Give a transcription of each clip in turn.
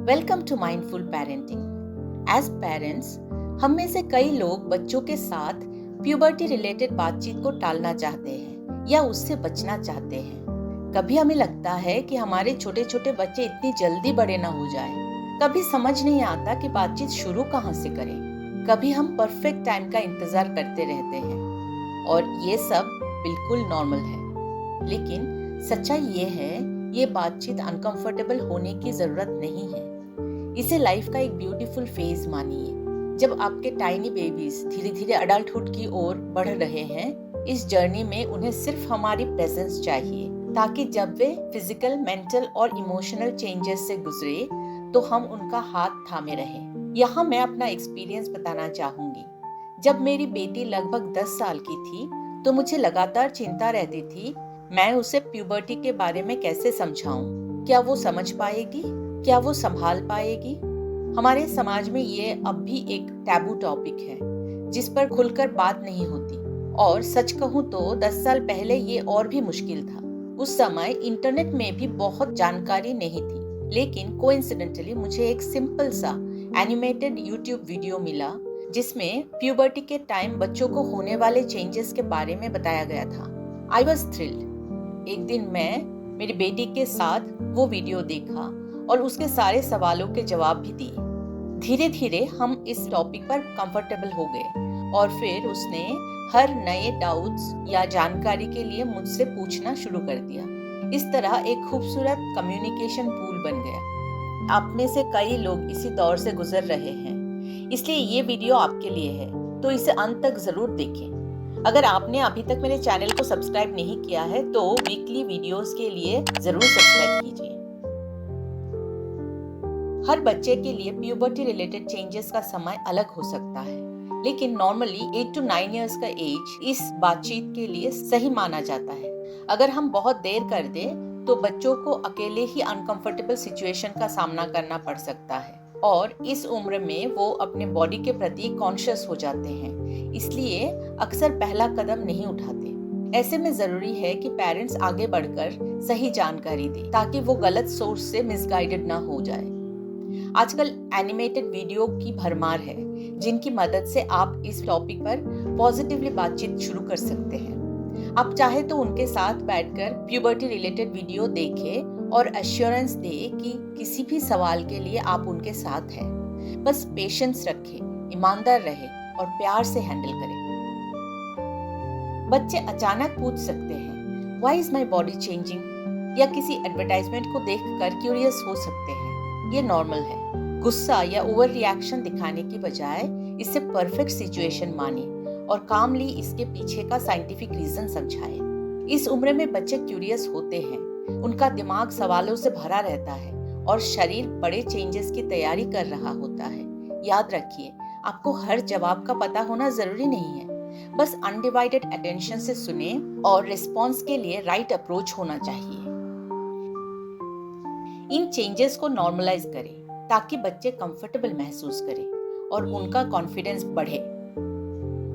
Welcome to mindful parenting. As parents, हम में से कई लोग बच्चों के साथ प्यूबर्टी रिलेटेड बातचीत को टालना चाहते हैं या उससे बचना चाहते हैं। कभी हमें लगता है कि हमारे छोटे छोटे बच्चे इतनी जल्दी बड़े ना हो जाएं। कभी समझ नहीं आता कि बातचीत शुरू कहाँ से करें। कभी हम परफेक्ट टाइम का इंतजार करते रहते हैं और ये सब बिल्कुल नॉर्मल है। लेकिन सच्चाई ये है, ये बातचीत अनकंफर्टेबल होने की जरूरत नहीं है। इसे लाइफ का एक ब्यूटीफुल फेज मानिए। जब आपके टाइनी बेबीज धीरे धीरे अडल्टहुड की ओर बढ़ रहे हैं, इस जर्नी में उन्हें सिर्फ हमारी प्रेजेंस चाहिए, ताकि जब वे फिजिकल, मेंटल और इमोशनल चेंजेस से गुजरे तो हम उनका हाथ थामे रहें। यहाँ मैं अपना एक्सपीरियंस बताना चाहूंगी। जब मेरी बेटी लगभग 10 साल की थी तो मुझे लगातार चिंता रहती थी, मैं उसे प्यूबर्टी के बारे में कैसे समझाऊं। क्या वो समझ पाएगी? क्या वो संभाल पाएगी? हमारे समाज में ये अब भी एक टैबू टॉपिक है जिस पर खुलकर बात नहीं होती। और सच कहूं तो 10 साल पहले ये और भी मुश्किल था। उस समय इंटरनेट में भी बहुत जानकारी नहीं थी, लेकिन कोइंसिडेंटली मुझे एक सिंपल सा एनिमेटेड यूट्यूब वीडियो मिला जिसमें प्यूबर्टी के टाइम बच्चों को होने वाले चेंजेस के बारे में बताया गया था। I was thrilled. एक दिन मैं मेरी बेटी के साथ वो वीडियो देखा और उसके सारे सवालों के जवाब भी दिए। धीरे धीरे हम इस टॉपिक पर कंफर्टेबल हो गए और फिर उसने हर नए डाउट्स या जानकारी के लिए मुझसे पूछना शुरू कर दिया। इस तरह एक खूबसूरत कम्युनिकेशन पूल बन गया। आप में से कई लोग इसी दौर से गुजर रहे हैं, इसलिए ये वीडियो आपके लिए है, तो इसे अंत तक जरूर देखें। अगर आपने अभी तक मेरे चैनल को सब्सक्राइब नहीं किया है तो वीकली वीडियोस के लिए जरूर सब्सक्राइब कीजिए। हर बच्चे के लिए प्यूबर्टी रिलेटेड चेंजेस का समय अलग हो सकता है, लेकिन नॉर्मली 8 to 9 इयर्स का एज इस बातचीत के लिए सही माना जाता है। अगर हम बहुत देर कर दें तो बच्चों को अकेले ही अनकंफर्टेबल सिचुएशन का सामना करना पड़ सकता है और इस उम्र में वो अपने बॉडी के प्रति कॉन्शियस हो जाते हैं, इसलिए अक्सर पहला कदम नहीं उठाते। ऐसे में जरूरी है कि पेरेंट्स आगे बढ़कर सही जानकारी दें ताकि वो गलत सोर्स से मिसगाइडेड ना हो जाए। आजकल एनिमेटेड वीडियो की भरमार है जिनकी मदद से आप इस टॉपिक पर पॉजिटिवली बातचीत शुरू कर सकते हैं। आप चाहे तो उनके साथ बैठकर प्यूबर्टी रिलेटेड वीडियो देखें और एश्योरेंस दें कि किसी भी सवाल के लिए आप उनके साथ हैं। बस पेशेंस रखें, ईमानदार रहें और प्यार से हैंडल करें। बच्चे अचानक पूछ सकते हैं, why is my body changing, या किसी एडवर्टाइजमेंट को देखकर क्यूरियस हो सकते हैं। ये नॉर्मल है। गुस्सा या ओवर रिएक्शन दिखाने की बजाय इसे परफेक्ट सिचुएशन माने और कामली इसके पीछे का साइंटिफिक रीजन समझाएं। इस उम्र में बच्चे क्यूरियस होते हैं, उनका दिमाग सवालों से भरा रहता है और शरीर बड़े चेंजेस की तैयारी कर रहा होता है। याद रखिए, आपको हर जवाब का पता होना जरूरी नहीं है, बस अनडिवाइडेड अटेंशन से सुने और रिस्पॉन्स के लिए राइट अप्रोच होना चाहिए। इन चेंजेस को नॉर्मलाइज करें ताकि बच्चे कंफर्टेबल महसूस करें और उनका कॉन्फिडेंस बढ़े।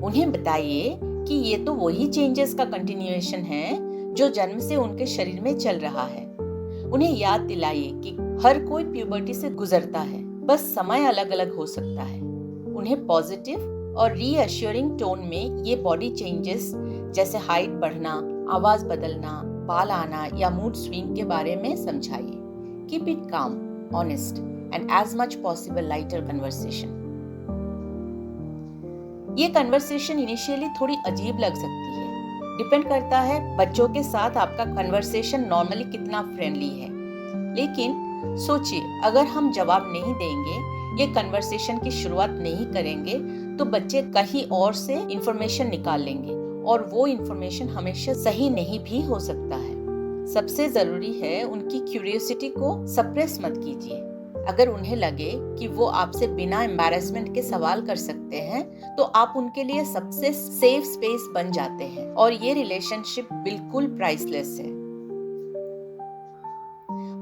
उन्हें बताइए कि ये तो वही चेंजेस का कंटिन्यूएशन है जो जन्म से उनके शरीर में चल रहा है। उन्हें याद दिलाइए कि हर कोई प्यूबर्टी से गुजरता है, बस समय अलग अलग हो सकता है। उन्हें पॉजिटिव और रीअश्योरिंग टोन में ये बॉडी चेंजेस जैसे हाइट बढ़ना, आवाज बदलना, बाल आना या मूड स्विंग के बारे में समझाइए। Keep it calm, honest, and as much possible lighter conversation. ये कन्वर्सेशन इनिशियली थोड़ी अजीब लग सकती है। डिपेंड करता है बच्चों के साथ आपका कन्वर्सेशन नॉर्मली कितना फ्रेंडली है। लेकिन सोचिए, अगर हम जवाब नहीं देंगे, ये कन्वर्सेशन की शुरुआत नहीं करेंगे, तो बच्चे कहीं और से इंफॉर्मेशन निकाल लेंगे और वो इंफॉर्मेशन हमेशा सही नहीं भी हो सकता है। सबसे जरूरी है उनकी क्यूरियोसिटी को सप्रेस मत कीजिए। अगर उन्हें लगे कि वो आपसे बिना एम्बैरेसमेंट के सवाल कर सकते हैं तो आप उनके लिए सबसे सेफ स्पेस बन जाते हैं और ये रिलेशनशिप बिल्कुल प्राइसलेस है।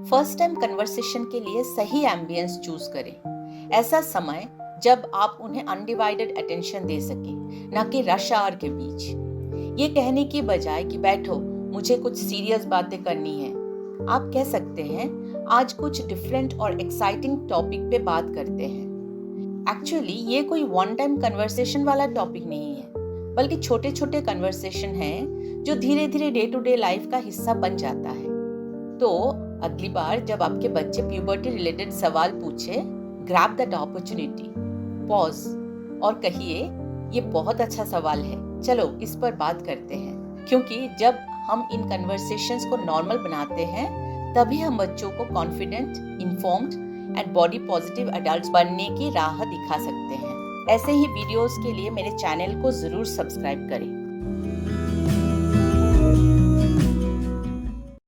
फर्स्ट टाइम कन्वर्सेशन के लिए सही एम्बियंस चूज करें। ऐसा समय जब आप उन्हें अनडिवाइडेड अटेंशन दे सके, न कि रश आवर के बीच। ये कहने की बजाय कि बैठो, मुझे कुछ सीरियस बातें करनी है, आप कह सकते हैं, आज कुछ डिफरेंट और एक्साइटिंग टॉपिक पे बात करते हैं। एक्चुअली ये कोई वन टाइम कन्वर्सेशन वाला टॉपिक नहीं है, बल्कि छोटे छोटे कन्वर्सेशन हैं जो धीरे धीरे डे टू डे लाइफ का हिस्सा बन जाता है। तो अगली बार जब आपके बच्चे प्यूबर्टी रिलेटेड सवाल पूछे, ग्रैब दैट अपॉर्चुनिटी, पॉज और कहिए ये बहुत अच्छा सवाल है, चलो इस पर बात करते हैं। क्योंकि जब हम इन कन्वर्सेशंस को नॉर्मल बनाते हैं तभी हम बच्चों को confident, informed and body positive adults बनने की राह दिखा सकते हैं। ऐसे ही वीडियोस के लिए मेरे चैनल को जरूर सब्सक्राइब करें।